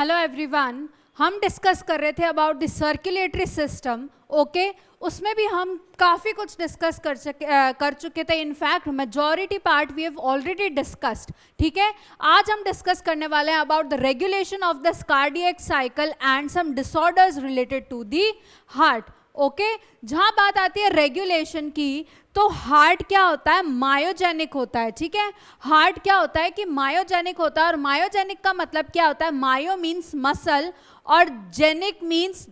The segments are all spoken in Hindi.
हेलो एवरीवन, हम डिस्कस कर रहे थे about the circulatory system. Okay, उसमें भी हम काफ़ी कुछ डिस्कस कर चुके थे। In fact majority part we have already discussed. ठीक है, आज हम डिस्कस करने वाले हैं about the regulation of the cardiac cycle and some disorders related to the heart. Okay, जहां बात आती है रेगुलेशन की, तो हार्ट क्या होता है? मायोजेनिक होता है। ठीक है, हार्ट क्या होता है कि मायोजेनिक होता है। और मायोजेनिक का मतलब क्या होता है? मायो मीन्स मसल और जेनिक मीन्स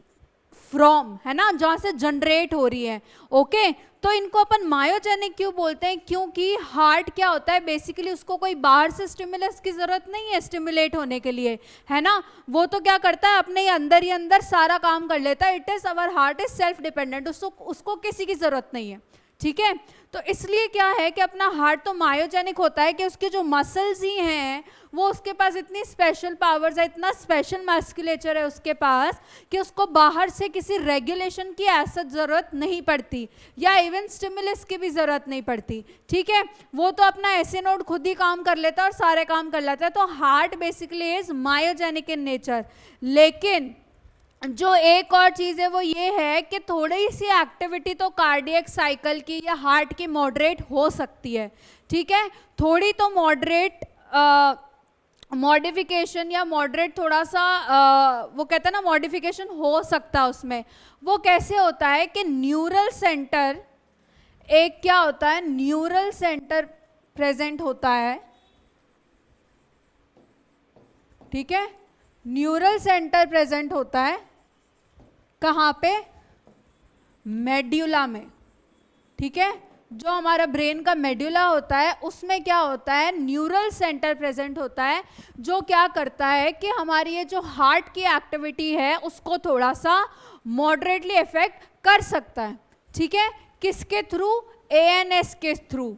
फ्रॉम, है ना, जहां से जनरेट हो रही है। ओके, तो इनको अपन मायोजेनिक क्यों बोलते हैं? क्योंकि हार्ट क्या होता है, बेसिकली उसको कोई बाहर से स्टिमुलस की जरूरत नहीं है स्टिमुलेट होने के लिए, है ना। वो तो क्या करता है, अपने ही अंदर सारा काम कर लेता है। It is our heart is self dependent, उसको किसी की जरूरत नहीं है। ठीक है, तो इसलिए क्या है कि अपना हार्ट तो मायोजेनिक होता है कि उसके जो मसल्स ही हैं वो उसके पास इतनी स्पेशल पावर्स है, इतना स्पेशल मस्कुलेचर है उसके पास कि उसको बाहर से किसी रेगुलेशन की ऐसा जरूरत नहीं पड़ती, या इवन स्टिमुलस की भी जरूरत नहीं पड़ती। ठीक है, वो तो अपना ऐसे नोड खुद ही काम कर लेता है और सारे काम कर लेता है। तो heart basically is myogenic in nature. लेकिन जो एक और चीज़ है वो ये है कि थोड़ी सी एक्टिविटी तो कार्डियक साइकिल की या हार्ट की मॉडरेट हो सकती है। ठीक है, थोड़ी तो मॉडरेट मॉडिफिकेशन या मॉडरेट थोड़ा सा वो कहते हैं ना मॉडिफिकेशन हो सकता है उसमें। वो कैसे होता है कि न्यूरल सेंटर, एक क्या होता है, न्यूरल सेंटर प्रेजेंट होता है। ठीक है, न्यूरल सेंटर प्रेजेंट होता है कहाँ पे? मेड्यूला में। ठीक है, जो हमारा ब्रेन का मेड्यूला होता है उसमें क्या होता है, न्यूरल सेंटर प्रेजेंट होता है, जो क्या करता है कि हमारी ये जो हार्ट की एक्टिविटी है उसको थोड़ा सा मॉडरेटली इफेक्ट कर सकता है। ठीक है, किसके थ्रू? एएनएस के थ्रू।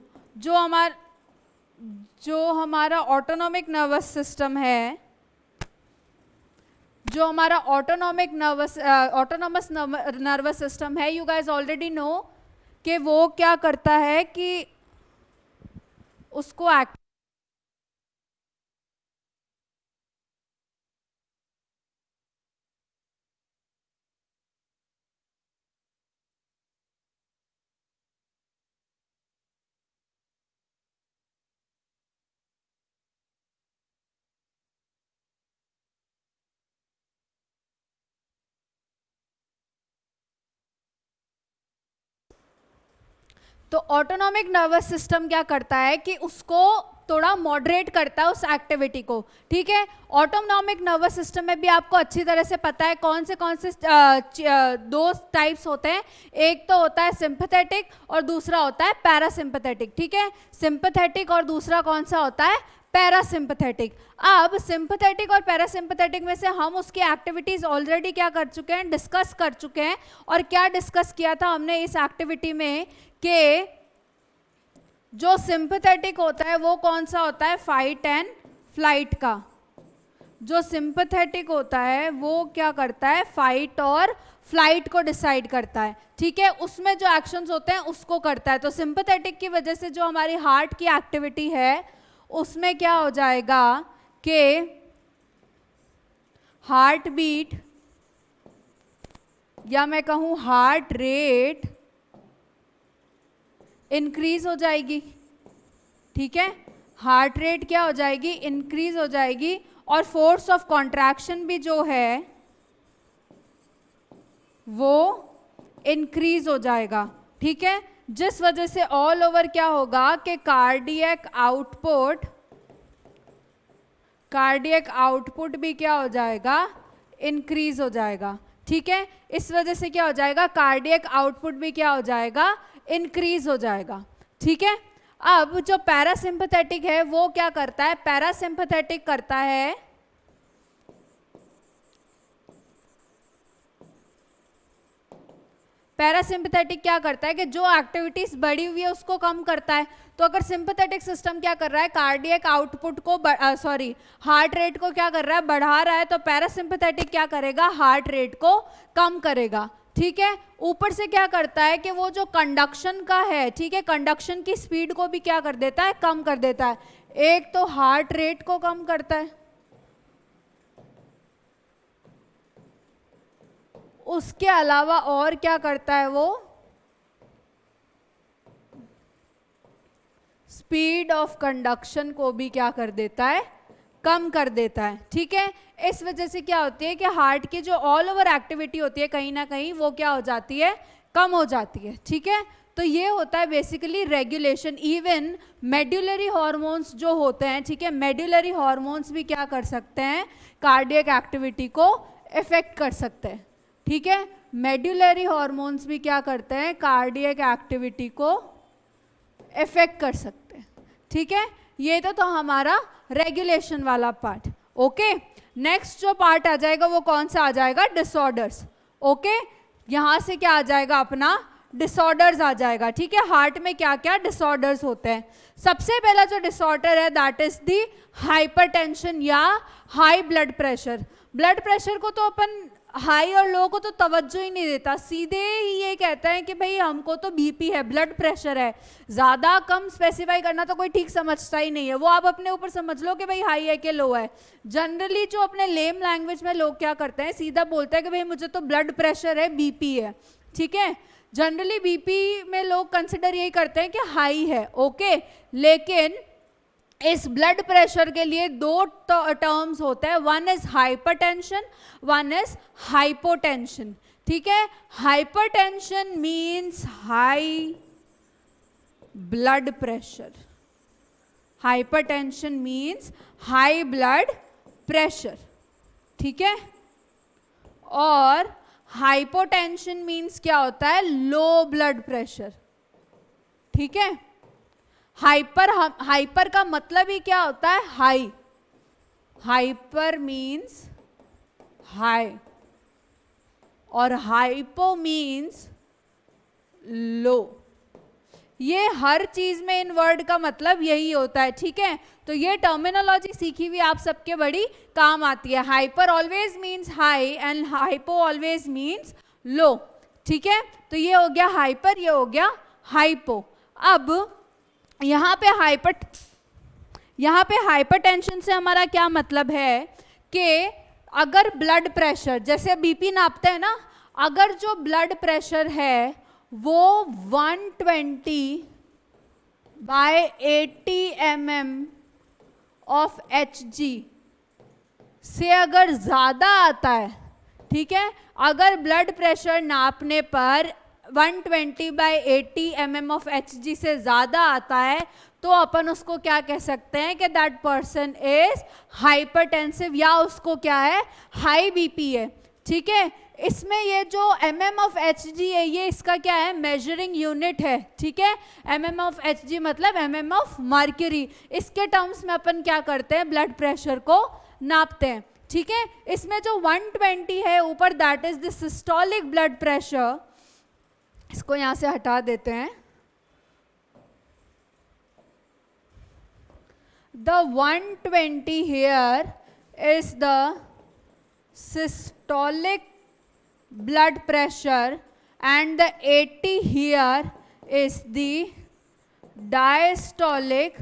जो हमारा ऑटोनॉमिक नर्वस सिस्टम है, जो हमारा ऑटोनॉमस नर्वस सिस्टम है, यू गाइज ऑलरेडी नो कि वो क्या करता है कि उसको तो ऑटोनॉमिक नर्वस सिस्टम क्या करता है कि उसको थोड़ा मॉडरेट करता है उस एक्टिविटी को। ठीक है, ऑटोनॉमिक नर्वस सिस्टम में भी आपको अच्छी तरह से पता है कौन से दो टाइप्स होते हैं। एक तो होता है सिंपैथेटिक और दूसरा होता है पैरासिम्पैथेटिक। ठीक है, सिंपैथेटिक और दूसरा कौन सा होता है? पैरासिम्पैथेटिक। अब सिंपैथेटिक और पैरासिम्पैथेटिक में से हम उसकी एक्टिविटीज ऑलरेडी क्या कर चुके हैं, डिस्कस कर चुके हैं। और क्या डिस्कस किया था हमने इस एक्टिविटी में कि जो सिंपैथेटिक होता है वो कौन सा होता है? फाइट एंड फ्लाइट का। जो सिंपैथेटिक होता है वो क्या करता है? फाइट और फ्लाइट को डिसाइड करता है। ठीक है, उसमें जो एक्शंस होते हैं उसको करता है। तो सिंपैथेटिक की वजह से जो हमारी हार्ट की एक्टिविटी है उसमें क्या हो जाएगा कि हार्ट बीट या मैं कहूं हार्ट रेट इंक्रीज हो जाएगी। ठीक है, हार्ट रेट क्या हो जाएगी? इंक्रीज हो जाएगी। और फोर्स ऑफ कॉन्ट्रैक्शन भी जो है वो इंक्रीज हो जाएगा। ठीक है, जिस वजह से ऑल ओवर क्या होगा कि कार्डियक आउटपुट भी क्या हो जाएगा? इंक्रीज हो जाएगा। ठीक है, इस वजह से क्या हो जाएगा? कार्डियक आउटपुट भी क्या हो जाएगा? इंक्रीज हो जाएगा। ठीक है, अब जो पैरासिम्पैथेटिक है वो क्या करता है? पैरासिम्पैथेटिक करता है पैरासिम्पैथेटिक क्या करता है कि जो एक्टिविटीज बढ़ी हुई है उसको कम करता है। तो अगर सिंपैथेटिक सिस्टम क्या कर रहा है? कार्डियक आउटपुट को हार्ट रेट को क्या कर रहा है? बढ़ा रहा है। तो पैरासिम्पैथेटिक क्या करेगा? हार्ट रेट को कम करेगा। ठीक है, ऊपर से क्या करता है कि वो जो कंडक्शन का है, ठीक है, कंडक्शन की स्पीड को भी क्या कर देता है? कम कर देता है। एक तो हार्ट रेट को कम करता है, उसके अलावा और क्या करता है वो, स्पीड ऑफ कंडक्शन को भी क्या कर देता है, कम कर देता है। ठीक है, इस वजह से क्या होती है कि हार्ट की जो ऑल ओवर एक्टिविटी होती है कहीं ना कहीं वो क्या हो जाती है, कम हो जाती है। ठीक है, तो ये होता है basically regulation. Even medullary hormones जो होते हैं, ठीक है, मेड्यूलरी हार्मोन्स भी क्या कर सकते हैं, कार्डियक एक्टिविटी को इफेक्ट कर सकते हैं। ठीक है, मेड्यूलरी हार्मोन्स भी क्या करते हैं, कार्डियक एक्टिविटी को इफेक्ट कर सकते हैं। ठीक है, ये तो हमारा रेगुलेशन वाला पार्ट। ओके, नेक्स्ट जो पार्ट आ जाएगा वो कौन सा आ जाएगा, डिसऑर्डर्स। ओके, यहां से क्या आ जाएगा अपना, डिसऑर्डर्स आ जाएगा। ठीक है, हार्ट में क्या क्या डिसऑर्डर्स होते हैं। सबसे पहला जो डिसऑर्डर है दैट इज दी हाइपरटेंशन या high blood pressure. Blood pressure को तो अपन हाई और लो को तो तवज्जो ही नहीं देता, सीधे ही ये कहता है कि भाई हमको तो बीपी है, ब्लड प्रेशर है। ज़्यादा कम स्पेसिफाई करना तो कोई ठीक समझता ही नहीं है, वो आप अपने ऊपर समझ लो कि भाई हाई है कि लो है। जनरली जो अपने लेम लैंग्वेज में लोग क्या करते हैं, सीधा बोलते हैं कि भाई मुझे तो ब्लड प्रेशर है, बीपी है। ठीक है, जनरली बीपी में लोग कंसिडर यही करते हैं कि हाई है। ओके, लेकिन इस ब्लड प्रेशर के लिए दो टर्म्स होते हैं, one is hypertension, one is hypotension. ठीक है, hypertension means high blood pressure, hypertension means high blood pressure. ठीक है, और हाइपोटेंशन मींस क्या होता है, लो ब्लड प्रेशर। ठीक है, हाइपर का मतलब ही क्या होता है, हाई। हाइपर मींस हाई और हाइपो मींस लो। ये हर चीज में इन वर्ड का मतलब यही होता है। ठीक है, तो ये टर्मिनोलॉजी सीखी हुई आप सबके बड़ी काम आती है। Hyper always means high and hypo always means low. ठीक है, तो ये हो गया हाइपर, ये हो गया हाइपो। अब यहाँ पे हाइपरटेंशन से हमारा क्या मतलब है कि अगर ब्लड प्रेशर, जैसे बीपी नापते हैं ना, अगर जो ब्लड प्रेशर है वो 120/80 mm ऑफ Hg से अगर ज़्यादा आता है, ठीक है, अगर ब्लड प्रेशर नापने पर 120/80 mm ऑफ Hg से ज़्यादा आता है तो अपन उसको क्या कह सकते हैं कि दैट पर्सन इज हाइपरटेंसिव, या उसको क्या है, हाई बीपी है। ठीक है, इसमें ये जो mm ऑफ Hg है ये इसका क्या है, मेजरिंग यूनिट है। ठीक है, mm ऑफ Hg मतलब mm ऑफ मर्क्यूरी। इसके टर्म्स में अपन क्या करते हैं, ब्लड प्रेशर को नापते हैं। ठीक है, इसमें जो 120 है ऊपर that is the systolic blood pressure. इसको यहां से हटा देते हैं। The 120 here is the systolic blood pressure and the 80 here is the diastolic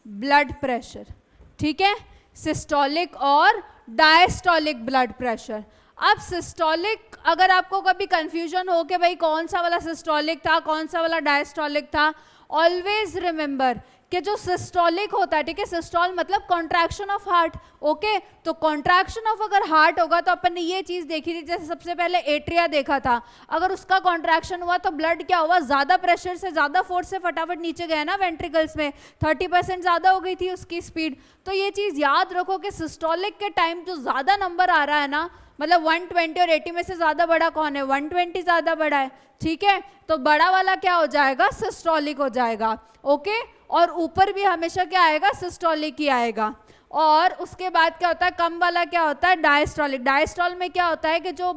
blood pressure. ठीक है, सिस्टोलिक और डायस्टोलिक ब्लड प्रेशर। अब सिस्टोलिक, अगर आपको कभी कंफ्यूजन हो कि भाई कौन सा वाला सिस्टोलिक था कौन सा वाला डायस्टोलिक था, ऑलवेज रिमेंबर कि जो सिस्टोलिक होता है, ठीक है, सिस्टोल मतलब कॉन्ट्रैक्शन ऑफ हार्ट। ओके, तो कॉन्ट्रैक्शन ऑफ अगर हार्ट होगा तो अपन ने ये चीज देखी थी, जैसे सबसे पहले एट्रिया देखा था, अगर उसका कॉन्ट्रैक्शन हुआ तो ब्लड क्या हुआ, ज्यादा प्रेशर से ज्यादा फोर्स से फटाफट नीचे गया ना वेंट्रिकल्स में, 30% ज्यादा हो गई थी उसकी स्पीड। तो ये चीज याद रखो कि सिस्टोलिक के टाइम जो ज्यादा नंबर आ रहा है ना, मतलब 120 और 80 में से ज्यादा बड़ा कौन है, 120 ज्यादा बड़ा है। ठीक है, तो बड़ा वाला क्या हो जाएगा, सिस्टोलिक हो जाएगा। ओके, और ऊपर भी हमेशा क्या आएगा, सिस्टोलिक ही आएगा। और उसके बाद क्या होता है, कम वाला क्या होता है, डायस्टोलिक। डायस्टोल में क्या होता है कि जो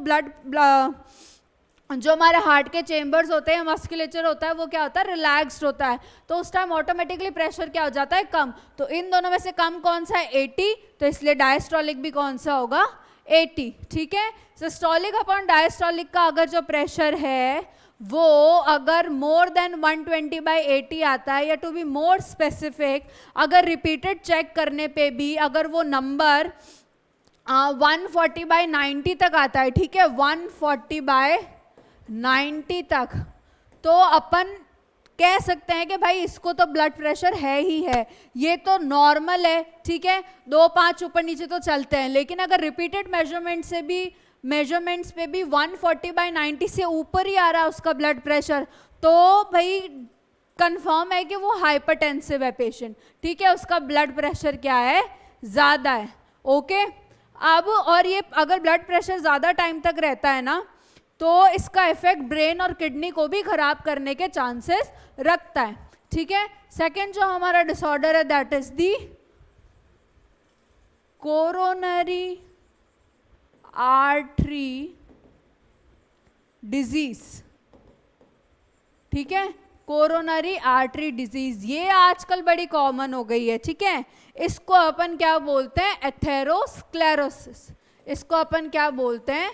जो हमारे हार्ट के चेंबर्स होते हैं, मस्कुलेचर होता है, वो क्या होता है, रिलैक्स्ड होता है, तो उस टाइम ऑटोमेटिकली प्रेशर क्या हो जाता है, कम। तो इन दोनों में से कम कौन सा है, 80, तो इसलिए डायस्टोलिक भी कौन सा होगा, 80। ठीक है, सिस्टोलिक अपॉन डायस्टोलिक का अगर जो प्रेशर है वो अगर मोर देन 120/80 आता है, या टू बी मोर स्पेसिफिक, अगर रिपीटेड चेक करने पे भी अगर वो नंबर 140/90 तक आता है, ठीक है, 140/90 तक, तो अपन कह सकते हैं कि भाई इसको तो ब्लड प्रेशर है ही है, ये तो नॉर्मल है, ठीक है, 2-5 ऊपर नीचे तो चलते हैं, लेकिन अगर रिपीटेड मेजरमेंट्स पे भी 140/90 से ऊपर ही आ रहा है उसका ब्लड प्रेशर, तो भाई कंफर्म है कि वो हाइपरटेंसिव है पेशेंट, ठीक है, उसका ब्लड प्रेशर क्या है, ज़्यादा है, ओके। अब और ये अगर ब्लड प्रेशर ज़्यादा टाइम तक रहता है ना, तो इसका इफेक्ट ब्रेन और किडनी को भी खराब करने के चांसेस रखता है, ठीक है। सेकेंड जो हमारा डिसऑर्डर है that is the coronary artery disease, ठीक है, कोरोनरी आर्टरी डिजीज, ये आजकल बड़ी कॉमन हो गई है, ठीक है। इसको अपन क्या बोलते हैं, एथेरोस्क्लेरोसिस, इसको अपन क्या बोलते हैं,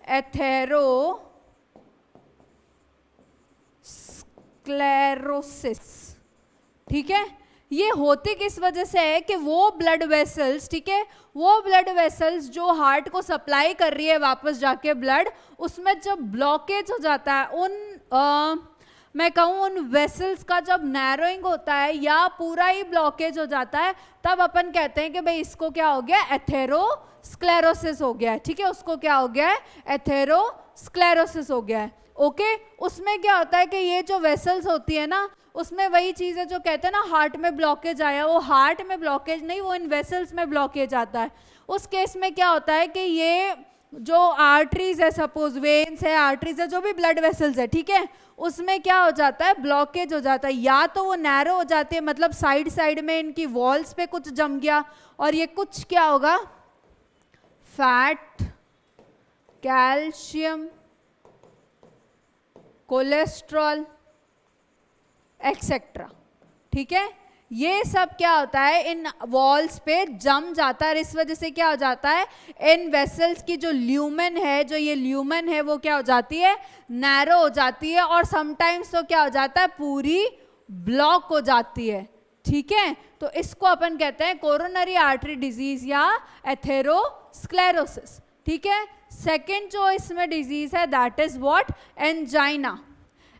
एथेरोस्क्लेरोसिस, ठीक है। ये होती किस वजह से है कि वो ब्लड वेसल्स, ठीक है, वो ब्लड वेसल्स जो हार्ट को सप्लाई कर रही है वापस जाके ब्लड, उसमें जब ब्लॉकेज हो जाता है मैं कहूँ उन वेसल्स का जब नैरोइंग होता है या पूरा ही ब्लॉकेज हो जाता है, तब अपन कहते हैं कि भाई इसको क्या हो गया, एथेरोस्क्लेरोसिस हो गया है, ठीक है, उसको क्या हो गया है, एथेरोस्क्लेरोसिस हो गया है, ओके। उसमें क्या होता है कि ये जो वेसल्स होती है ना, उसमें वही चीज़ है जो कहते हैं ना हार्ट में ब्लॉकेज आया, वो हार्ट में ब्लॉकेज नहीं, वो इन वेसल्स में ब्लॉकेज आता है। उस केस में क्या होता है कि ये जो आर्टरीज है, सपोज वेन्स है, आर्टरीज है, जो भी ब्लड वेसल्स है, ठीक है, उसमें क्या हो जाता है, ब्लॉकेज हो जाता है, या तो वो नैरो हो जाती है, मतलब साइड साइड में इनकी वॉल्स पे कुछ जम गया, और ये कुछ क्या होगा, फैट, कैल्शियम, कोलेस्ट्रॉल एक्सेट्रा, ठीक है, ये सब क्या होता है इन वॉल्स पे जम जाता है, इस वजह से क्या हो जाता है, इन वेसल्स की जो ल्यूमेन है, जो ये ल्यूमेन है वो क्या हो जाती है, नैरो हो जाती है, और समटाइम्स तो क्या हो जाता है, पूरी ब्लॉक हो जाती है, ठीक है। तो इसको अपन कहते हैं कोरोनरी आर्टरी डिजीज या एथेरोस्क्लेरोसिस, ठीक है। सेकेंड जो इसमें डिजीज है that is what, angina.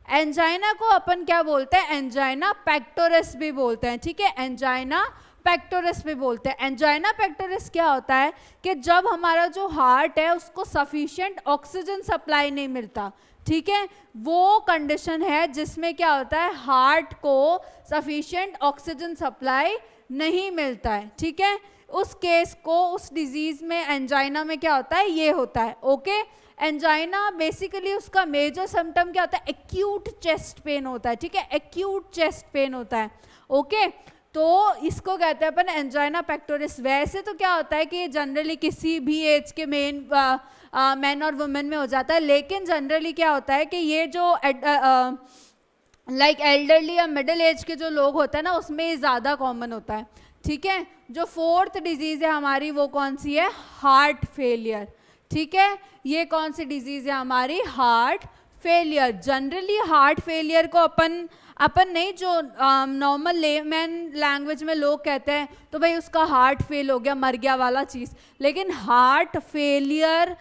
Angina को अपन क्या बोलते हैं, एंजाइना पेक्टोरिस भी बोलते हैं, ठीक है, एंजाइना पेक्टोरिस भी बोलते हैं। एंजाइना पेक्टोरिस क्या होता है कि जब हमारा जो हार्ट है उसको सफिशिएंट ऑक्सीजन सप्लाई नहीं मिलता, ठीक है, वो कंडीशन है जिसमें क्या होता है, हार्ट को सफिशिएंट ऑक्सीजन सप्लाई नहीं मिलता है, ठीक है। उस केस को, उस डिजीज में, एंजाइना में क्या होता है, ये होता है, ओके। एंजाइना बेसिकली उसका मेजर सिम्टम क्या होता है, एक्यूट चेस्ट पेन होता है, ठीक है, एक्यूट चेस्ट पेन होता है, ओके। तो इसको कहते हैं अपन एंजाइना पेक्टोरिस। वैसे तो क्या होता है कि जनरली किसी भी एज के मैन और वुमेन में हो जाता है, लेकिन जनरली क्या होता है कि ये जो लाइक एल्डरली या मिडिल एज के जो लोग होते हैं ना, उसमें ये ज़्यादा कॉमन होता है, ठीक है। जो फोर्थ डिजीज़ है हमारी वो कौन सी है, हार्ट फेलियर, ठीक है। ये कौन सी डिजीज़ है हमारी, heart failure. Generally heart failure को अपन नहीं, जो नॉर्मल लेमैन लैंग्वेज में लोग कहते हैं तो भाई उसका हार्ट फेल हो गया, मर गया वाला चीज़, लेकिन हार्ट फेलियर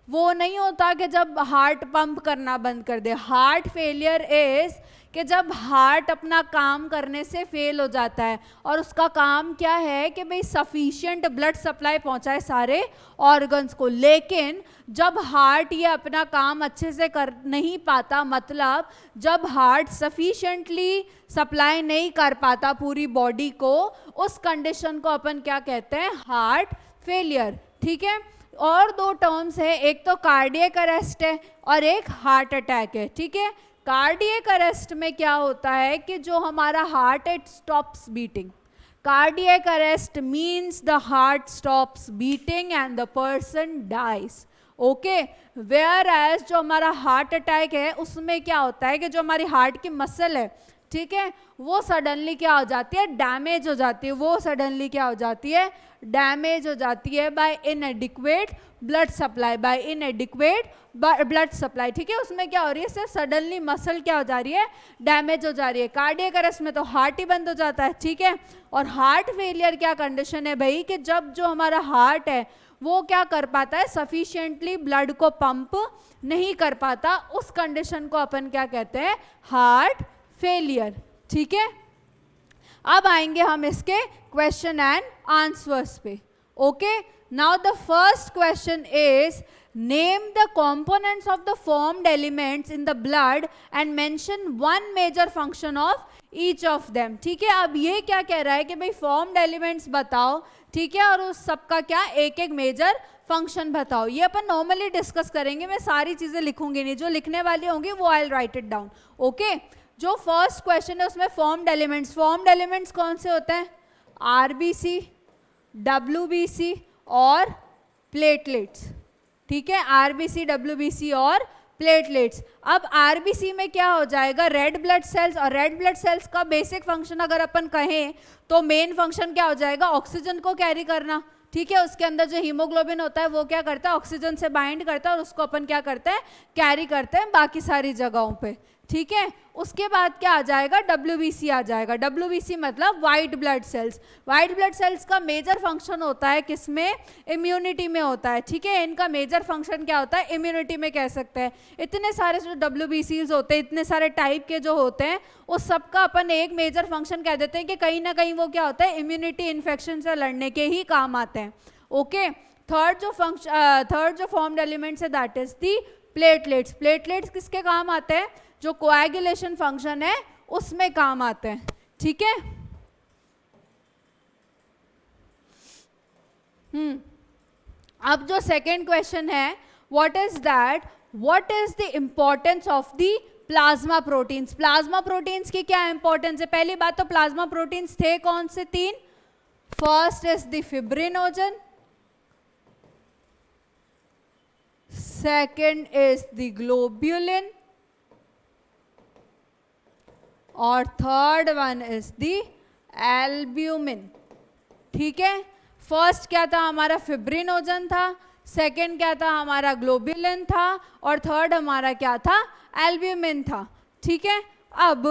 वो नहीं होता कि जब हार्ट पंप करना बंद कर दे। हार्ट फेलियर इज कि जब हार्ट अपना काम करने से फेल हो जाता है, और उसका काम क्या है कि भाई सफिशिएंट ब्लड सप्लाई पहुंचाए सारे ऑर्गन्स को, लेकिन जब हार्ट ये अपना काम अच्छे से कर नहीं पाता, मतलब जब हार्ट सफिशिएंटली सप्लाई नहीं कर पाता पूरी बॉडी को, उस कंडीशन को अपन क्या कहते हैं, हार्ट फेलियर, ठीक है। और दो टर्म्स है, एक तो कार्डियक अरेस्ट है और एक हार्ट अटैक है, ठीक है। कार्डियक अरेस्ट में क्या होता है कि जो हमारा हार्ट है it stops beating. Cardiac arrest means the heart stops beating and the person dies, okay. Whereas जो हमारा हार्ट अटैक है उसमें क्या होता है कि जो हमारी हार्ट की मसल है, ठीक है, वो सडनली क्या हो जाती है, डैमेज हो जाती है, वो सडनली क्या हो जाती है, डैमेज हो जाती है by inadequate blood supply, by inadequate blood supply, ठीक है। उसमें क्या हो रही है, सिर्फ सडनली मसल क्या हो जा रही है, डैमेज हो जा रही है। कार्डियक अरेस्ट में तो हार्ट ही बंद हो जाता है, ठीक है। और हार्ट फेलियर क्या कंडीशन है भाई कि जब जो हमारा हार्ट है वो क्या कर पाता है, सफिशिएंटली ब्लड को पंप नहीं कर पाता, उस कंडीशन को अपन क्या कहते हैं, हार्ट फेलियर। ठीक है, अब आएंगे हम इसके क्वेश्चन एंड आंसर्स पे। Okay, now the first question is name the components of the formed elements in the blood and mention one major function of each of them। ठीक है, अब ये क्या कह रहा है कि भाई formed elements बताओ, ठीक है, और उस सबका क्या एक एक मेजर फंक्शन बताओ। ये अपन नॉर्मली डिस्कस करेंगे, मैं सारी चीजें लिखूंगी नहीं, जो लिखने वाली होंगी वो आई राइट इट डाउन। ओके, जो फर्स्ट क्वेश्चन है उसमें फॉर्म्ड एलिमेंट्स कौन से होते हैं, आरबीसी, डब्ल्यूबीसी और प्लेटलेट्स। ठीक है, आरबीसी, डब्ल्यूबीसी और प्लेटलेट्स। अब आरबीसी में क्या हो जाएगा, रेड ब्लड सेल्स, और रेड ब्लड सेल्स का बेसिक फंक्शन अगर अपन कहें तो मेन फंक्शन क्या हो जाएगा, ऑक्सीजन को कैरी करना। ठीक है, उसके अंदर जो हीमोग्लोबिन होता है वो क्या करता है, ऑक्सीजन से बाइंड करता है और उसको अपन क्या करते हैं, कैरी करते हैं बाकी सारी जगहों पे। ठीक है, उसके बाद क्या आ जाएगा, डब्ल्यूबीसी आ जाएगा। डब्ल्यूबीसी मतलब white blood cells. White blood cells का मेजर फंक्शन होता है किसमें, इम्यूनिटी में होता है। ठीक है, इनका मेजर फंक्शन क्या होता है, इम्यूनिटी में कह सकते हैं। इतने सारे जो डब्ल्यूबीसीज होते हैं, इतने सारे टाइप के जो होते हैं, उस सबका अपन एक मेजर फंक्शन कह देते हैं कि कहीं ना कहीं वो क्या होता है, इम्यूनिटी इन्फेक्शन से लड़ने के ही काम आते हैं। ओके, थर्ड जो फॉर्म्ड एलिमेंट्स है that is the platelets. Platelets किसके काम आते हैं, जो कोएगुलेशन फंक्शन है उसमें काम आते हैं। ठीक है, अब जो सेकेंड क्वेश्चन है, what is that, what is the importance of the plasma proteins. Plasma proteins की क्या इंपॉर्टेंस है, पहली बात तो प्लाज्मा प्रोटीन्स थे कौन से, तीन। First is the fibrinogen, second is the globulin और third one is the albumin. ठीक है, फर्स्ट क्या था हमारा, फिब्रिनोजन था, सेकंड क्या था हमारा, ग्लोब्यूलिन था, और थर्ड हमारा क्या था, एल्ब्यूमिन था। ठीक है, अब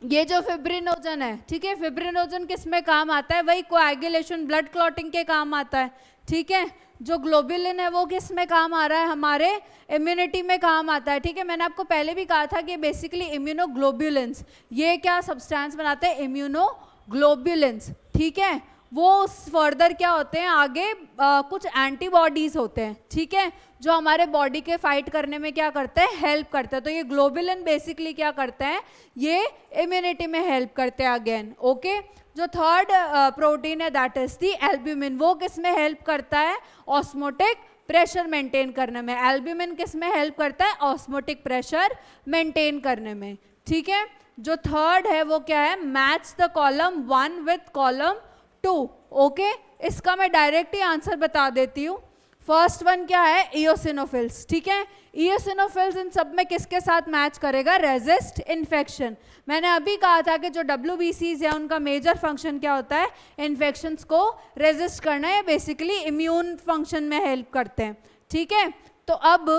ये जो फिब्रिनोजन है, ठीक है, फिब्रिनोजन किस में काम आता है, वही कोएगुलेशन, ब्लड क्लॉटिंग के काम आता है। ठीक है, जो ग्लोब्यूलिन है वो किस में काम आ रहा है, हमारे इम्यूनिटी में काम आता है। ठीक है, मैंने आपको पहले भी कहा था कि बेसिकली इम्यूनोग्लोब्यूलिन्स ये क्या सब्सटेंस बनाते हैं, इम्यूनोग्लोब्यूलिन्स। ठीक है, वो फर्दर क्या होते हैं, आगे कुछ एंटीबॉडीज होते हैं। ठीक है, जो हमारे बॉडी के फाइट करने में क्या करते हैं, हेल्प करते हैं। तो ये ग्लोब्यूलिन बेसिकली क्या करते हैं, ये इम्यूनिटी में हेल्प करते हैं अगेन। ओके, जो थर्ड प्रोटीन है दैट इज दी एल्ब्यूमिन, वो किस में हेल्प करता है, ऑस्मोटिक प्रेशर मेंटेन करने में। एल्ब्यूमिन किस में हेल्प करता है, ऑस्मोटिक प्रेशर मेंटेन करने में। ठीक है, जो थर्ड है वो क्या है, match the column 1 with column 2। Okay, इसका मैं डायरेक्ट ही आंसर बता देती हूँ। फर्स्ट वन क्या है, इयोसिनोफिल्स। ठीक है, इयोसिनोफिल्स इन सब में किसके साथ मैच करेगा, रेजिस्ट इन्फेक्शन। मैंने अभी कहा था कि जो डब्ल्यूबीसीज है उनका मेजर फंक्शन क्या होता है, इन्फेक्शंस को रेजिस्ट करना है, बेसिकली इम्यून फंक्शन में हेल्प करते हैं। ठीक है, तो अब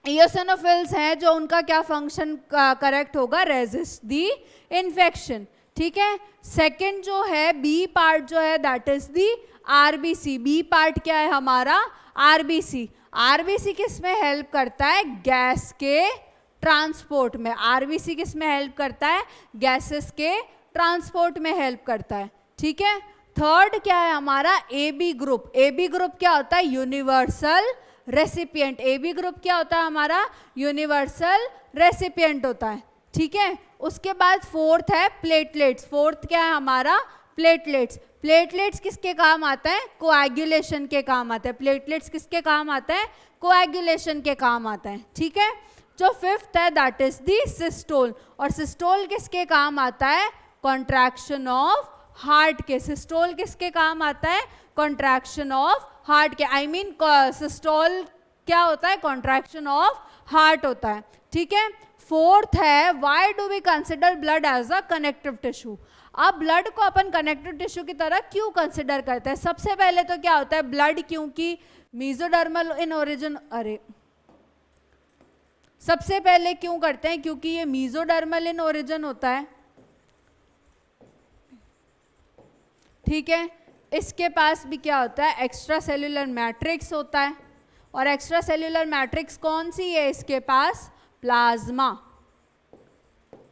इयोसिनोफिल्स हैं जो उनका क्या फंक्शन करेक्ट होगा, रेजिस्ट दी इन्फेक्शन। ठीक है, सेकंड जो है बी पार्ट जो है that is the RBC. B part क्या है हमारा, आरबीसी। आरबीसी किस में हेल्प करता है, गैस के ट्रांसपोर्ट में। आरबीसी किस में हेल्प करता है, गैसेस के ट्रांसपोर्ट में हेल्प करता है। ठीक है, थर्ड क्या है हमारा, A B group. A B group क्या होता है, universal recipient. A B group क्या होता है हमारा, यूनिवर्सल रेसिपिएंट होता है। ठीक है, उसके बाद फोर्थ है प्लेटलेट्स। फोर्थ क्या है हमारा, प्लेटलेट्स। प्लेटलेट्स किसके काम आता है, कोएगुलेशन के काम आता है। प्लेटलेट्स किसके काम आता है, कोएगुलेशन के काम आता है। ठीक है, जो फिफ्थ है दैट इज दी सिस्टोल। और सिस्टोल किसके काम आता है, कॉन्ट्रैक्शन ऑफ हार्ट के। सिस्टोल किसके काम आता है, कॉन्ट्रैक्शन ऑफ हार्ट के। आई मीन सिस्टोल क्या होता है, कॉन्ट्रैक्शन ऑफ हार्ट होता है। ठीक है, फोर्थ है why do we consider blood as a connective tissue. अब ब्लड को अपन कनेक्टिव टिश्यू की तरह क्यों कंसिडर करते हैं, सबसे पहले तो क्या होता है, ब्लड क्योंकि मीजोडर्मल इन ओरिजिन, अरे सबसे पहले क्यों करते हैं, क्योंकि ये मीजोडर्मल इन ओरिजिन होता है। ठीक है, इसके पास भी क्या होता है, एक्स्ट्रा सेल्यूलर मैट्रिक्स होता है, और एक्स्ट्रा सेल्यूलर मैट्रिक्स कौन सी है इसके पास, प्लाज्मा।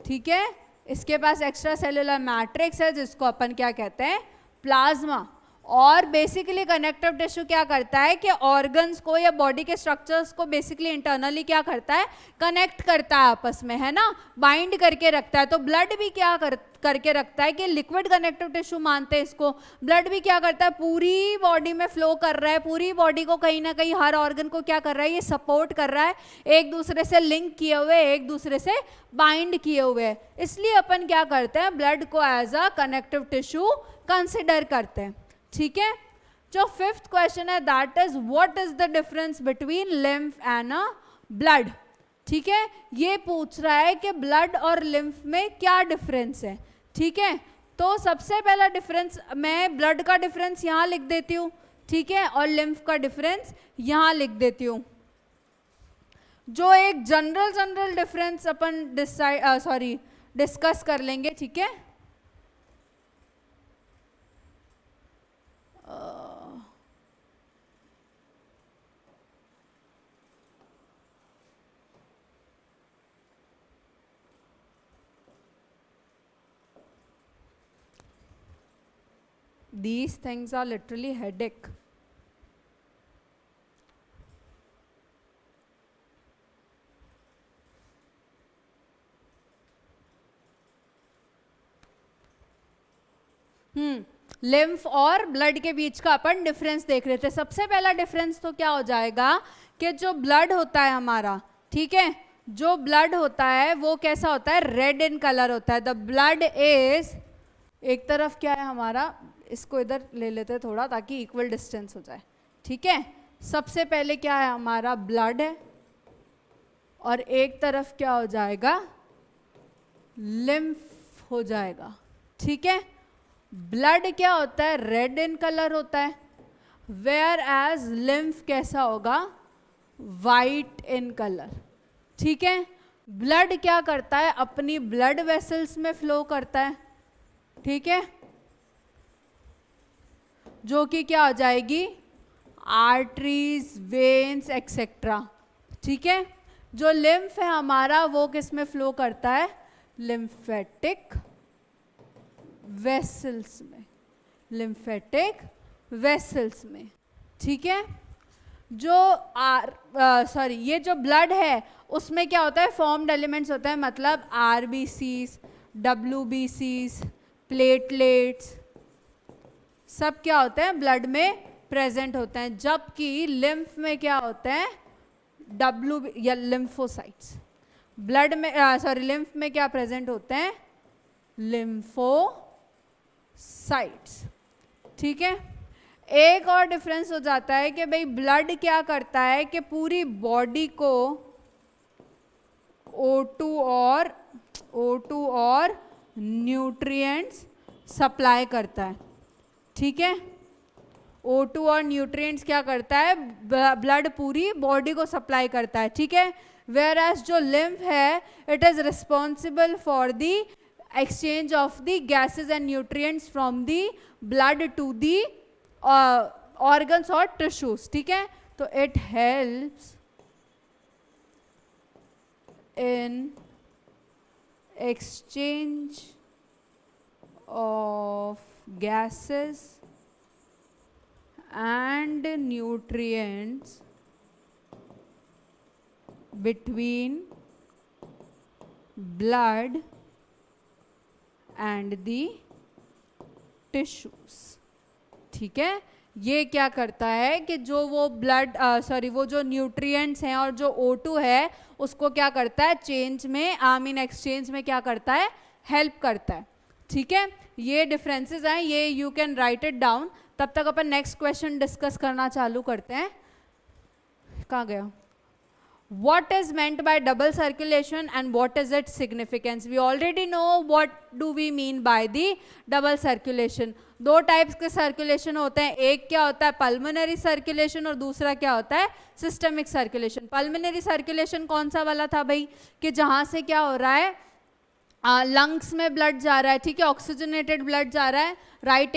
ठीक है, इसके पास एक्स्ट्रा सेल्यूलर मैट्रिक्स है जिसको अपन क्या कहते हैं, प्लाज्मा। और बेसिकली कनेक्टिव टिश्यू क्या करता है कि ऑर्गन्स को या बॉडी के स्ट्रक्चर्स को बेसिकली इंटरनली क्या करता है, कनेक्ट करता है आपस में, है ना, बाइंड करके रखता है। तो ब्लड भी क्या करके रखता है कि लिक्विड कनेक्टिव टिश्यू मानते हैं इसको, ब्लड भी क्या करता है, पूरी बॉडी में फ्लो कर रहा है, पूरी बॉडी को कहीं ना कहीं हर ऑर्गन को क्या कर रहा है, ये सपोर्ट कर रहा है, एक दूसरे से लिंक किए हुए, एक दूसरे से बाइंड किए हुए। इसलिए अपन क्या करते हैं, ब्लड को as a connective tissue consider करते हैं। ठीक है, जो फिफ्थ क्वेश्चन है that is what is the difference between lymph and a blood. ठीक है, ये पूछ रहा है कि ब्लड और लिम्फ में क्या डिफरेंस है। ठीक है, तो सबसे पहला डिफरेंस मैं ब्लड का डिफरेंस यहां लिख देती हूं, ठीक है, और लिम्फ का डिफरेंस यहां लिख देती हूं। जो एक जनरल डिफरेंस अपन डिस्कस कर लेंगे। ठीक है, these things are literally headache. Lymph और ब्लड के बीच का अपन डिफरेंस देख रहे थे। सबसे पहला डिफरेंस तो क्या हो जाएगा कि जो ब्लड होता है हमारा, ठीक है, जो ब्लड होता है वो कैसा होता है, रेड इन कलर होता है। द ब्लड इज, एक तरफ क्या है हमारा, इसको इधर ले लेते हैं थोड़ा ताकि इक्वल डिस्टेंस हो जाए। ठीक है, सबसे पहले क्या है हमारा, ब्लड है, और एक तरफ क्या हो जाएगा, लिम्फ हो जाएगा। ठीक है, ब्लड क्या होता है, रेड इन कलर होता है, वेयर एज लिम्फ कैसा होगा, वाइट इन कलर। ठीक है, ब्लड क्या करता है, अपनी ब्लड वेसल्स में फ्लो करता है। ठीक है, जो कि क्या हो जाएगी, आर्टरीज, वेन्स एक्सेट्रा। ठीक है, जो लिम्फ है हमारा वो किस में फ्लो करता है, लिम्फेटिक वेसल्स में, लिम्फेटिक वेसल्स में। ठीक है, जो ये जो ब्लड है उसमें क्या होता है, फॉर्म्ड एलिमेंट्स होते हैं, मतलब आरबीसीज, डब्ल्यूबीसीज, प्लेटलेट्स, सब क्या होते हैं, ब्लड में प्रेजेंट होते हैं। जबकि लिम्फ में क्या होते हैं, डब्ल्यू या लिम्फोसाइट्स। ब्लड में लिम्फ में क्या प्रेजेंट होते हैं, लिम्फोसाइट्स। ठीक है, एक और डिफरेंस हो जाता है कि भाई ब्लड क्या करता है कि पूरी बॉडी को O2 और न्यूट्रिएंट्स सप्लाई करता है। ठीक है, O2 और न्यूट्रिएंट्स क्या करता है, ब्लड पूरी बॉडी को सप्लाई करता है। ठीक है, वेयर एज जो लिम्फ है it is responsible for the exchange of the gases and nutrients from the blood to the organs और टिश्यूज। ठीक है, तो it helps in exchange of gases and nutrients between blood and the tissues। ठीक है, ये क्या करता है कि जो वो ब्लड वो जो न्यूट्रिएंट्स हैं और जो O2 है उसको क्या करता है, चेंज में एक्सचेंज में क्या करता है, हेल्प करता है। ठीक है, ये डिफरेंसेस हैं, ये you can write it down. तब तक अपन नेक्स्ट क्वेश्चन डिस्कस करना चालू करते हैं। कहाँ गया, what is meant by double circulation and what is its significance? We already know what do we mean by the double circulation। दो टाइप्स के सर्कुलेशन होते हैं, एक क्या होता है पल्मोनरी सर्कुलेशन और दूसरा क्या होता है सिस्टमिक सर्कुलेशन। पल्मोनरी सर्कुलेशन कौन सा वाला था भाई, कि जहां से क्या हो रहा है, लंग्स में ब्लड जा रहा है, ठीक है, ऑक्सीजनेटेड ब्लड जा रहा है, राइट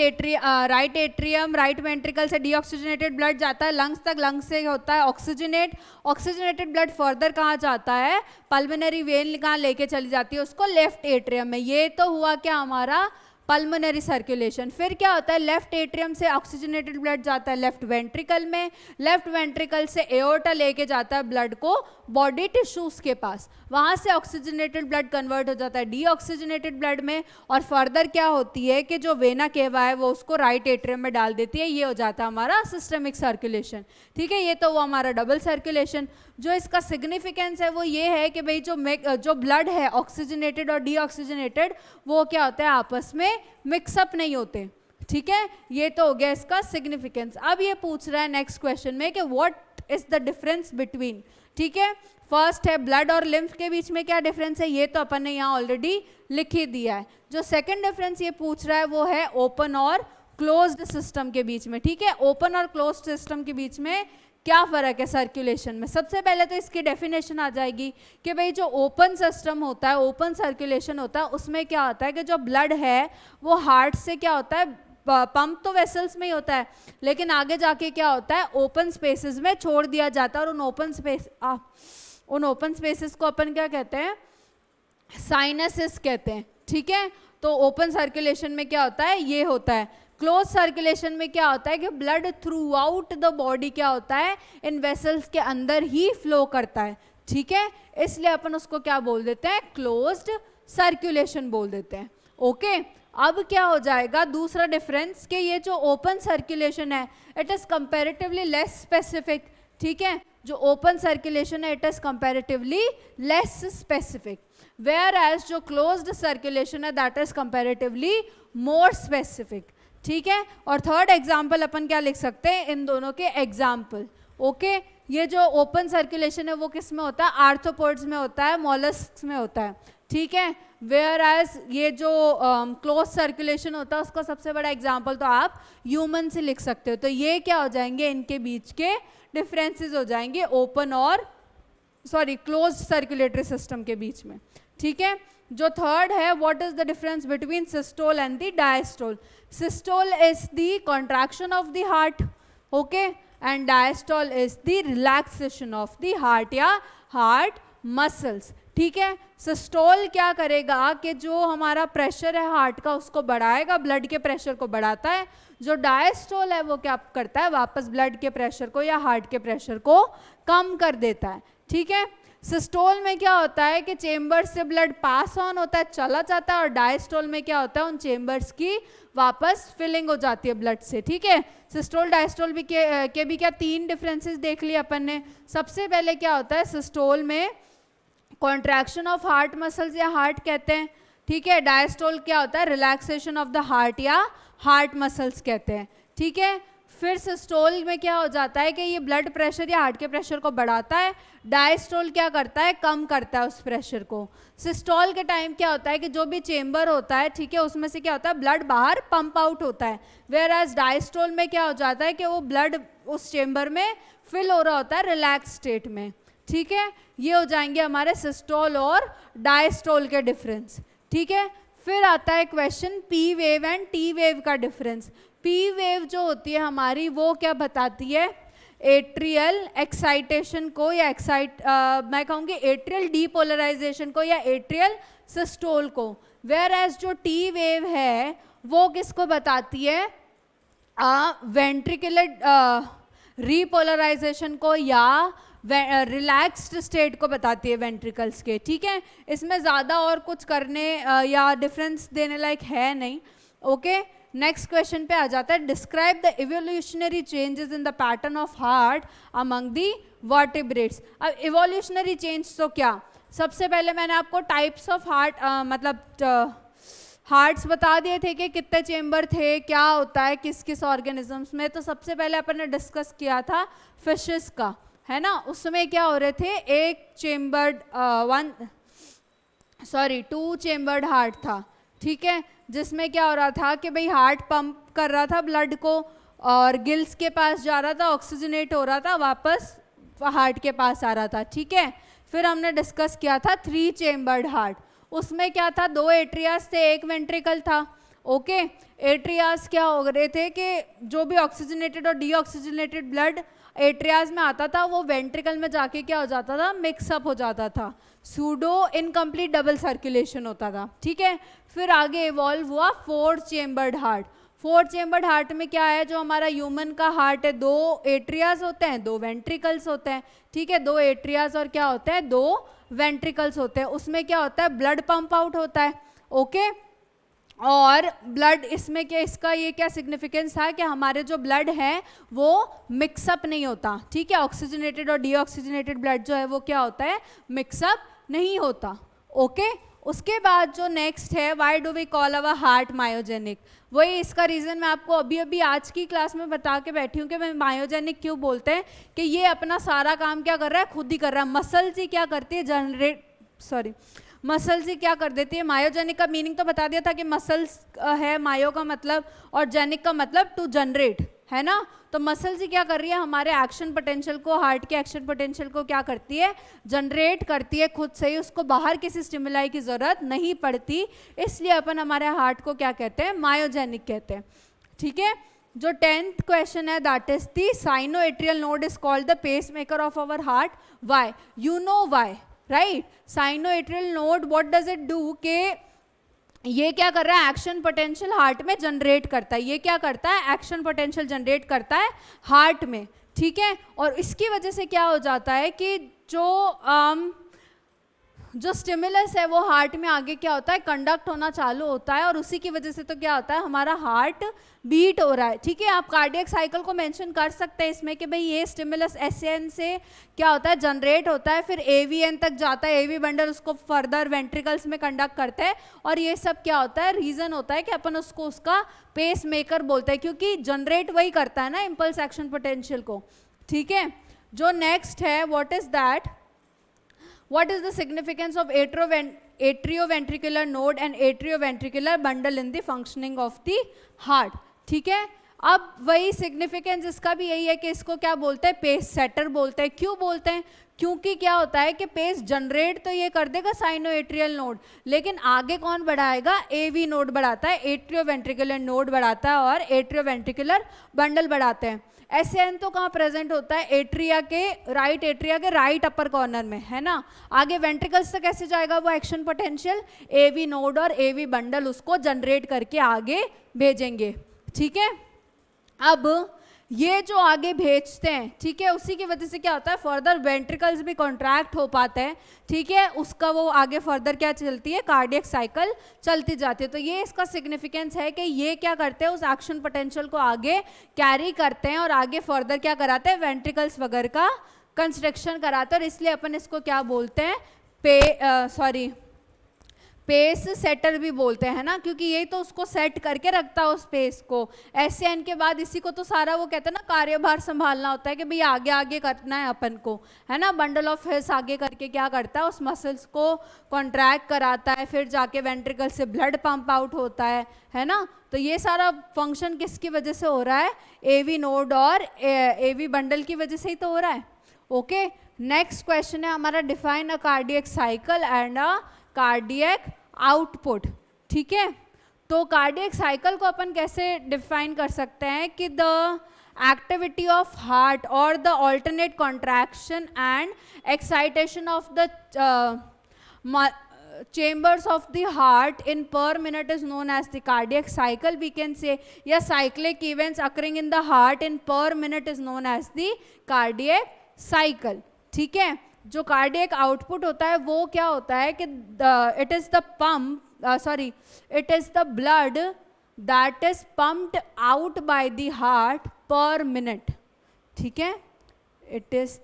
एट्रियम राइट वेंट्रिकल से डीऑक्सीजनेटेड ब्लड जाता है लंग्स तक, लंग्स से होता है ऑक्सीजनेटेड ब्लड फर्दर कहाँ जाता है, पल्मोनरी वेन कहाँ लेके चली जाती है उसको, लेफ्ट एट्रियम में। ये तो हुआ क्या हमारा पल्मोनरी सर्कुलेशन। फिर क्या होता है, लेफ्ट एट्रियम से ऑक्सीजनेटेड ब्लड जाता है लेफ्ट वेंट्रिकल में, लेफ्ट वेंट्रिकल से एओर्टा लेके जाता है ब्लड को बॉडी टिश्यूज के पास, वहां से ऑक्सीजनेटेड ब्लड कन्वर्ट हो जाता है डीऑक्सीजनेटेड ब्लड में, और फर्दर क्या होती है कि जो वेना केवा है वो उसको राइट एट्रियम में डाल देती है, ये हो जाता है हमारा सिस्टमिक सर्कुलेशन, ठीक है। ये तो वो हमारा डबल सर्कुलेशन। जो इसका सिग्निफिकेंस है वो ये है कि भाई जो ब्लड है ऑक्सीजनेटेड और डीऑक्सीजनेटेड वो क्या होता है आपस में मिक्सअप नहीं होते, ठीक है। ये तो हो गया इसका सिग्निफिकेंस। अब ये पूछ रहा है नेक्स्ट क्वेश्चन में कि what is the difference between, ठीक है। फर्स्ट है ब्लड और लिम्फ के बीच में क्या डिफरेंस है, ये तो अपन ने यहाँ ऑलरेडी लिख ही दिया है। जो सेकंड डिफरेंस ये पूछ रहा है वो है ओपन और क्लोज्ड सिस्टम के बीच में, ठीक है। ओपन और क्लोज्ड सिस्टम के बीच में क्या फर्क है सर्कुलेशन में। सबसे पहले तो इसकी डेफिनेशन आ जाएगी कि भाई जो ओपन सिस्टम होता है, ओपन सर्कुलेशन होता है, उसमें क्या होता है कि जो ब्लड है वो हार्ट से क्या होता है, पंप तो वेसल्स में ही होता है, लेकिन आगे जाके क्या होता है ओपन स्पेसेस में छोड़ दिया जाता है, और उन ओपन स्पेसेस को अपन क्या कहते हैं, साइनसेस कहते हैं, ठीक है। तो ओपन सर्कुलेशन में क्या होता है, ये होता है। क्लोज सर्कुलेशन में क्या होता है कि blood through out the body क्या होता है, इन वेसल्स के अंदर ही फ्लो करता है, ठीक है। इसलिए अपन उसको क्या बोल देते हैं, क्लोज्ड सर्कुलेशन बोल देते हैं, ओके। अब क्या हो जाएगा दूसरा डिफरेंस कि ये जो ओपन सर्कुलेशन है it is comparatively less specific, ठीक है। जो ओपन सर्कुलेशन है it is comparatively less specific, whereas जो क्लोज्ड सर्कुलेशन है that is comparatively more specific, ठीक है। और थर्ड एग्जाम्पल अपन क्या लिख सकते हैं, इन दोनों के एग्जाम्पल, ओके। ये जो ओपन सर्कुलेशन है वो किस में होता है, आर्थ्रोपोड्स में होता है, मॉलस्क्स में होता है, ठीक है। वेयर एज ये जो क्लोज सर्कुलेशन होता है उसका सबसे बड़ा एग्जाम्पल तो आप ह्यूमन से लिख सकते हो। तो ये क्या हो जाएंगे, इनके बीच के डिफरेंसेस हो जाएंगे ओपन और क्लोज सर्कुलेटरी सिस्टम के बीच में, ठीक है। जो थर्ड है, what is the difference between systole and the diastole. Systole is the contraction of the heart, okay, and diastole is the relaxation of the heart या हार्ट मसल्स, ठीक है। सिस्टोल क्या करेगा कि जो हमारा प्रेशर है हार्ट का उसको बढ़ाएगा, ब्लड के प्रेशर को बढ़ाता है। जो डायस्टोल है वो क्या करता है, वापस ब्लड के प्रेशर को या हार्ट के प्रेशर को कम कर देता है, ठीक है। सिस्टोल में क्या होता है कि चेम्बर से ब्लड पास ऑन होता है, चला जाता है, और डायस्टोल में क्या होता है उन चेम्बर्स की वापस फिलिंग हो जाती है ब्लड से, ठीक है। सिस्टोल डायस्टोल भी के भी क्या तीन डिफरेंसेस देख लिए अपन ने। सबसे पहले क्या होता है, सिस्टोल में कॉन्ट्रैक्शन ऑफ हार्ट मसल्स या हार्ट कहते हैं, ठीक है। डायस्टोल क्या होता है, रिलैक्सेशन ऑफ द हार्ट या हार्ट मसल्स कहते हैं, ठीक है। फिर सिस्टोल में क्या हो जाता है कि ये ब्लड प्रेशर या हार्ट के प्रेशर को बढ़ाता है, डायस्टोल क्या करता है, कम करता है उस प्रेशर को। सिस्टोल के टाइम क्या होता है कि जो भी चेम्बर होता है, ठीक है, उसमें से क्या होता है ब्लड बाहर पंप आउट होता है, वेयर एज डायस्टोल में क्या हो जाता है कि वो ब्लड उस चेम्बर में फिल हो रहा होता है रिलैक्स स्टेट में, ठीक है। ये हो जाएंगे हमारे सिस्टोल और डायस्टोल के डिफरेंस, ठीक है। फिर आता है question P wave and T wave का डिफरेंस। पी वेव जो होती है हमारी वो क्या बताती है, एट्रियल एक्साइटेशन को या मैं कहूँगी एट्रियल डीपोलराइजेशन को या एट्रियल सिस्टोल को, वेयर एज जो टी वेव है वो किसको बताती है, वेंट्रिकुलर रीपोलराइजेशन को या रिलैक्स्ड स्टेट को बताती है वेंट्रिकल्स के, ठीक है। इसमें ज़्यादा और कुछ करने या डिफरेंस देने लायक है नहीं, ओके। नेक्स्ट क्वेश्चन पे आ जाता है, describe the evolutionary changes in the pattern of heart among the vertebrates. अब इवोल्यूशनरी चेंज तो क्या, सबसे पहले मैंने आपको टाइप्स ऑफ हार्ट मतलब हार्ट्स बता दिए थे कि कितने चेम्बर थे, क्या होता है किस किस ऑर्गेनिजम्स में। तो सबसे पहले अपन ने डिस्कस किया था फिशेस का, है ना। उसमें क्या हो रहे थे, टू चेम्बर्ड हार्ट था, ठीक है, जिसमें क्या हो रहा था कि भाई हार्ट पंप कर रहा था ब्लड को और गिल्स के पास जा रहा था, ऑक्सीजनेट हो रहा था, वापस हार्ट के पास आ रहा था, ठीक है। फिर हमने डिस्कस किया था 3 चेम्बर्ड हार्ट, उसमें क्या था, 2 एट्रियास थे, 1 वेंट्रिकल था। ओके, एट्रियास क्या हो रहे थे कि जो भी ऑक्सीजनेटेड और डीऑक्सीजनेटेड ब्लड एट्रियास में आता था वो वेंट्रिकल में जाके क्या हो जाता था, मिक्सअप हो जाता था, सूडो इनकम्प्लीट डबल सर्कुलेशन होता था। ठीक है, फिर आगे इवॉल्व हुआ 4 चेम्बर्ड हार्ट। 4 चेम्बर्ड हार्ट में क्या है, जो हमारा ह्यूमन का हार्ट है, 2 एट्रियास होते हैं, 2 वेंट्रिकल्स होते हैं। ठीक है, 2 एट्रियास और क्या होते हैं, 2 वेंट्रिकल्स होते हैं। उसमें क्या होता है, ब्लड पंप आउट होता है। ओके, और ब्लड इसमें क्या, इसका ये क्या सिग्निफिकेंस था कि हमारे जो ब्लड है वो मिक्सअप नहीं होता। ठीक है, ऑक्सीजनेटेड और डीऑक्सीजनेटेड ब्लड जो है वो क्या होता है, मिक्सअप नहीं होता। ओके, उसके बाद जो नेक्स्ट है, why do we call our heart myogenic, वही इसका रीज़न मैं आपको अभी अभी आज की क्लास में बता के बैठी हूँ कि मैं मायोजेनिक क्यों बोलते हैं, कि ये अपना सारा काम क्या कर रहा है, खुद ही कर रहा है। मसल्स ही क्या करती है, मसल्स ही क्या कर देती है। मायोजेनिक का मीनिंग तो बता दिया था कि मसल्स है, मायो का मतलब और जेनिक का मतलब टू जनरेट, है ना। तो मसल्स ही क्या कर रही है, हमारे एक्शन पोटेंशियल को, हार्ट के एक्शन पोटेंशियल को क्या करती है, जनरेट करती है खुद से ही, उसको बाहर किसी स्टिमुलाई की जरूरत नहीं पड़ती। इसलिए अपन हमारे हार्ट को क्या कहते हैं, मायोजेनिक कहते हैं। ठीक है, जो 10th क्वेश्चन है, that is the sinoatrial node is called the pacemaker of our heart. Why, you know why, right. Sinoatrial node what does it do, के ये क्या कर रहा है, एक्शन पोटेंशियल हार्ट में जनरेट करता है। ये क्या करता है, एक्शन पोटेंशियल जनरेट करता है हार्ट में। ठीक है, और इसकी वजह से क्या हो जाता है कि जो स्टिमुलस है वो हार्ट में आगे क्या होता है, कंडक्ट होना चालू होता है, और उसी की वजह से तो क्या होता है, हमारा हार्ट बीट हो रहा है। ठीक है, आप कार्डियक साइकिल को मेंशन कर सकते हैं इसमें कि भाई ये स्टिमुलस एसएन से क्या होता है, जनरेट होता है, फिर एवीएन तक जाता है, एवी बंडल उसको फर्दर वेंट्रिकल्स में कंडक्ट करते हैं, और ये सब क्या होता है, रीजन होता है कि अपन उसको उसका पेस मेकर बोलते हैं, क्योंकि जनरेट वही करता है ना इम्पल्स एक्शन पोटेंशियल को। ठीक है, जो नेक्स्ट है, what is that, what is the significance of atrioventricular node and atrioventricular bundle in the functioning of the heart। ठीक है, अब वही सिग्निफिकेंस इसका भी यही है कि इसको क्या बोलते हैं, पेस सेटर बोलते हैं। क्यों बोलते हैं, क्योंकि क्या होता है कि पेस जनरेट तो ये कर देगा साइनोएट्रियल नोड, लेकिन आगे कौन बढ़ाएगा, एवी नोड बढ़ाता है, एट्रियोवेंट्रिकुलर नोड बढ़ाता है और एट्रियोवेंट्रिकुलर बंडल बढ़ाते हैं। एसएन तो कहाँ प्रेजेंट होता है, एट्रिया के राइट अपर कॉर्नर में, है ना। आगे वेंट्रिकल्स तक कैसे जाएगा वो एक्शन पोटेंशियल, एवी नोड और एवी बंडल उसको जनरेट करके आगे भेजेंगे। ठीक है, अब ये जो आगे भेजते हैं, ठीक है, उसी की वजह से क्या होता है, फर्दर वेंट्रिकल्स भी कॉन्ट्रैक्ट हो पाते हैं। ठीक है, उसका वो आगे फर्दर क्या चलती है, कार्डियक साइकिल चलती जाती है। तो ये इसका सिग्निफिकेंस है कि ये क्या करते हैं, उस एक्शन पोटेंशियल को आगे कैरी करते हैं और आगे फर्दर क्या कराते हैं, वेंट्रिकल्स वगैरह का कंस्ट्रक्शन कराते हैं, और इसलिए अपन इसको क्या बोलते हैं, पेस सेटर भी बोलते हैं ना, क्योंकि ये तो उसको सेट करके रखता है उस पेस को। एसएन के बाद इसी को तो सारा वो कहते हैं ना, कार्यभार संभालना होता है कि भाई आगे आगे करना है अपन को, है ना। बंडल ऑफ हिस आगे करके क्या करता है, उस मसल्स को कॉन्ट्रैक्ट कराता है, फिर जाके वेंट्रिकल से ब्लड पंप आउट होता है ना। तो ये सारा फंक्शन किसकी वजह से हो रहा है, एवी नोड और एवी बंडल की वजह से ही तो हो रहा है। ओके, नेक्स्ट क्वेश्चन है हमारा, define a cardiac cycle and a cardiac output. ठीक है, तो कार्डियक साइकिल को अपन कैसे डिफाइन कर सकते हैं कि द एक्टिविटी ऑफ हार्ट और the alternate contraction and excitation of the chambers of the heart in per minute is known as the cardiac cycle, we can say, या cyclic events occurring in the heart in per minute is known as the cardiac cycle। ठीक है, जो कार्डियक आउटपुट होता है वो क्या होता है कि it is the blood that is pumped out by the heart पर मिनट। ठीक है, it is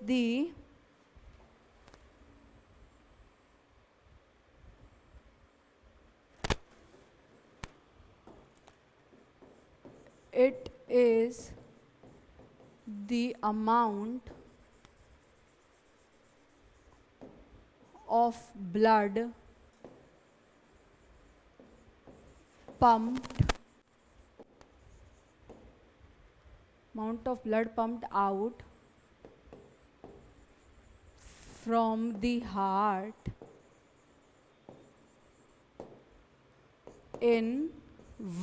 the amount of blood pumped out from the heart in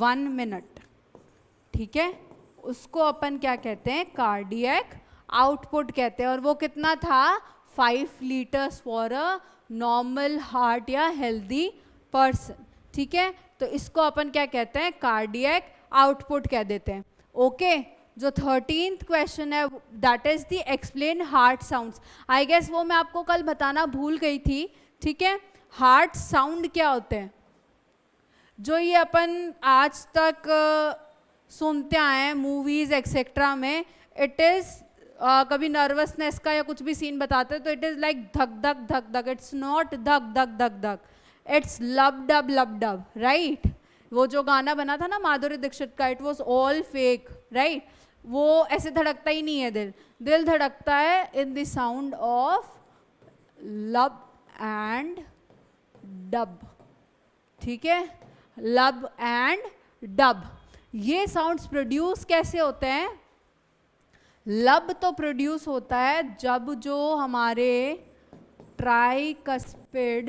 1 minute, ठीक है, उसको अपन क्या कहते हैं, कार्डियक आउटपुट कहते हैं। और वो कितना था, 5 litres for a normal heart या हेल्दी पर्सन, ठीक है। तो इसको अपन क्या कहते हैं, कार्डियक आउटपुट कह देते हैं। ओके, जो 13th क्वेश्चन है that is the explain heart sounds. I guess वो मैं आपको कल बताना भूल गई थी, ठीक है। हार्ट साउंड क्या होते हैं, जो ये अपन आज तक सुनते आए हैं मूवीज एक्सेट्रा में, इट इज कभी नर्वसनेस का या कुछ भी सीन बताते हैं तो इट इज लाइक धक धक धक धक, इट्स नॉट धक धक धक धक, इट्स लब डब, राइट। वो जो गाना बना था ना माधुरी दीक्षित का, it was all fake, right. वो ऐसे धड़कता ही नहीं है दिल, दिल धड़कता है इन द साउंड ऑफ लब एंड डब, ठीक है, लब एंड डब। ये साउंड्स प्रोड्यूस कैसे होते हैं, लब तो प्रोड्यूस होता है जब जो हमारे ट्राइकस्पिड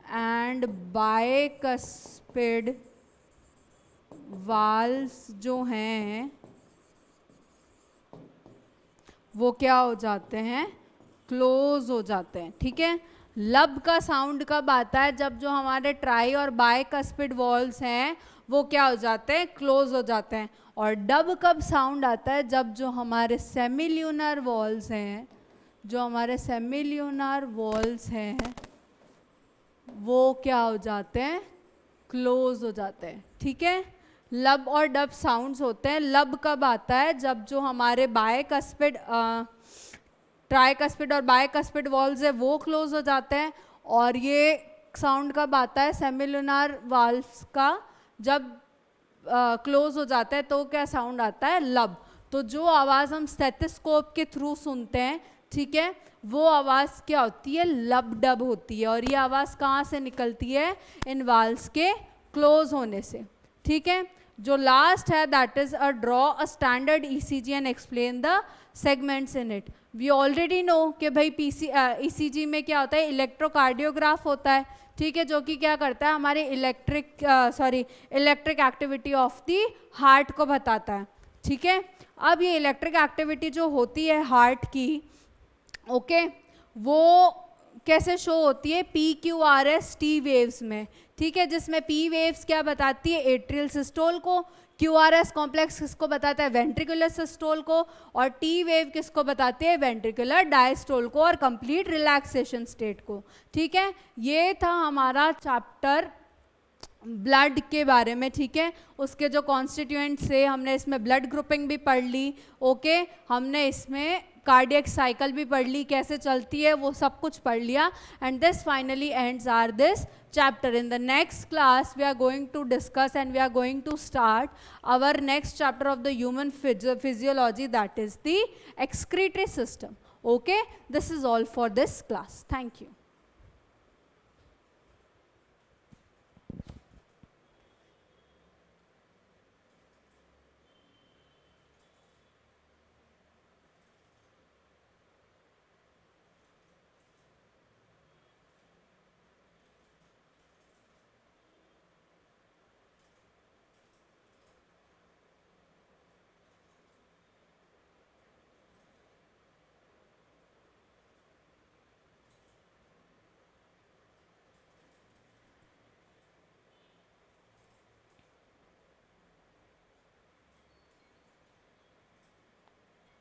एंड बाइकस्पिड वाल्व्स जो हैं वो क्या हो जाते हैं, क्लोज हो जाते हैं, ठीक है। लब का साउंड कब आता है, जब जो हमारे ट्राई और बाइकस्पिड वॉल्व्स हैं वो क्या हो जाते हैं, क्लोज हो जाते हैं। और डब कब साउंड आता है, जब जो हमारे सेमिल्यूनर वॉल्व्स हैं, जो हमारे सेमिल्यूनर वॉल्व्स हैं वो क्या हो जाते हैं, क्लोज हो जाते हैं, ठीक है। लब और डब साउंड्स होते हैं। लब कब आता है, जब जो हमारे बाइकस्पिड ट्राइकस्पिड और बाइकस्पिड वॉल्व्स है वो क्लोज हो जाते हैं। और ये साउंड कब आता है, सेमिल्यूनर वाल्व्स का जब क्लोज हो जाता है तो क्या साउंड आता है, लब। तो जो आवाज़ हम स्टेथोस्कोप के थ्रू सुनते हैं, ठीक है, वो आवाज़ क्या होती है, लब डब होती है। और ये आवाज़ कहाँ से निकलती है, इन वाल्व्स के क्लोज होने से, ठीक है। जो लास्ट है that is a draw a standard ECG and explain the segments in it. We already know कि भाई ईसीजी में क्या होता है, इलेक्ट्रोकार्डियोग्राफ होता है, ठीक है, जो कि क्या करता है, हमारे electric activity of the heart को बताता है, ठीक है। अब ये इलेक्ट्रिक एक्टिविटी जो होती है हार्ट की, ओके, वो कैसे शो होती है, PQRS T वेव्स में, ठीक है, जिसमें P वेव्स क्या बताती है, एट्रियल सिस्टोल को, QRS कॉम्प्लेक्स किसको बताता है, वेंट्रिकुलर सिस्टोल को, और T वेव किसको बताती है, वेंट्रिकुलर डायस्टोल को, और कंप्लीट रिलैक्सेशन स्टेट को, ठीक है। ये था हमारा चैप्टर ब्लड के बारे में, ठीक है। उसके जो कॉन्स्टिट्यूएंट्स थे, हमने इसमें ब्लड ग्रुपिंग भी पढ़ ली, ओके, हमने इसमें कार्डियक साइकिल भी पढ़ ली, कैसे चलती है वो सब कुछ पढ़ लिया। And this finally ends our this chapter. In the next class we are going to discuss and we are going to start our next chapter of the human physiology, that is the excretory system. Okay, this is all for this class. Thank you.